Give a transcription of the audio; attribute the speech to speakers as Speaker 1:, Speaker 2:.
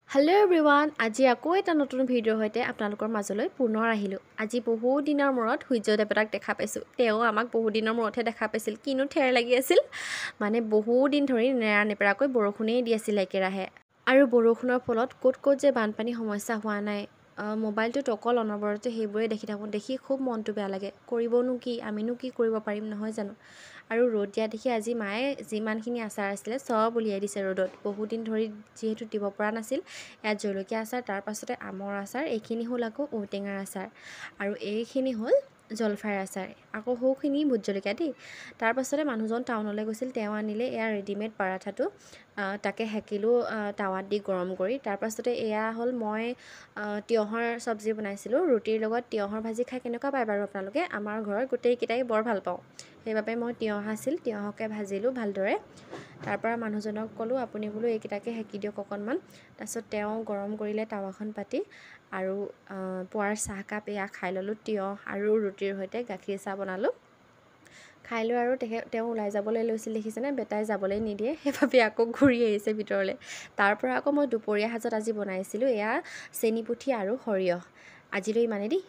Speaker 1: Hello' everyone, আজি আকৌ এটা নতুন ভিডিঅ'ৰ সৈতে আপোনালোকৰ মাজলৈ পুনৰ আহিলোঁ। আজি বহু দিনৰ মূৰত সূৰ্য দেৱতাক দেখা পাইছোঁ। তেওঁ আমাক বহু দিনৰ মূৰতহে দেখা পাইছিল। কিনো ঠেৰ লাগি আছিল, মানে বহু দিন ধৰি নেৰানেপেৰাকৈ বৰষুণেই দি আছিল একেৰাহে। আৰু বৰষুণৰ ফলত ক'ত ক'ত যে বানপানী সমস্যা হোৱা নাই, মোবাইলটোত অকল অনবৰতে সেইবোৰে দেখি থাকোঁ। দেখি খুব মনটো বেয়া লাগে। কৰিবনো কি, আমিনো কি কৰিব পাৰিম নহয় জানো। আৰু ৰ'দ দিয়া দেখি আজি মায়ে যিমানখিনি আচাৰ আছিলে চব উলিয়াই দিছে ৰ'দত। বহুদিন ধৰি যিহেতু দিব পৰা নাছিল, ইয়াত জলকীয়া আচাৰ, তাৰ পাছতে আমৰ আচাৰ, এইখিনি হ'ল আকৌ ঔটেঙাৰ আচাৰ, আৰু এইখিনি হ'ল জলফাইৰ আচাৰ, আকৌ সৌখিনি ভোট জলকীয়া দেই। তাৰ পাছতে মানুহজন টাউনলৈ গৈছিল, তেওঁ আনিলে এয়া ৰেডিমেড পাৰাঠাটো, তাকে সেকিলোঁ টাৱাত দি গৰম কৰি। তাৰ পাছতে এয়া হ'ল মই তিয়ঁহৰ চব্জি বনাইছিলোঁ। ৰুটিৰ লগত তিয়ঁহৰ ভাজি খাই কেনেকুৱা পায় বাৰু আপোনালোকে? আমাৰ ঘৰৰ গোটেইকেইটাই বৰ ভাল পাওঁ। সেইবাবে মই তিয়ঁহ আছিল, তিয়ঁহকে ভাজিলোঁ ভালদৰে। তাৰপৰা মানুহজনক ক'লোঁ, আপুনি বোলো এইকেইটাকে সেকি দিয়ক অকণমান। তাৰপিছত তেওঁ গৰম কৰিলে টাৱাখন পাতি, আৰু পুৱাৰ চাহকাপ এয়া খাই ল'লোঁ। তিয়ঁহ আৰু ৰুটিৰ সৈতে গাখীৰ চাহ বনালোঁ, খাই লৈ আৰু তেওঁ ওলাই যাবলৈ লৈছিল দেখিছেনে, বেটাই যাবলৈ নিদিয়ে, সেইবাবে আকৌ ঘূৰি আহিছে ভিতৰলৈ। তাৰপৰা আকৌ মই দুপৰীয়া সাজত আজি বনাইছিলোঁ এয়া চেনি পুঠি আৰু সৰিয়হ। আজিলৈ ইমানেই দেই।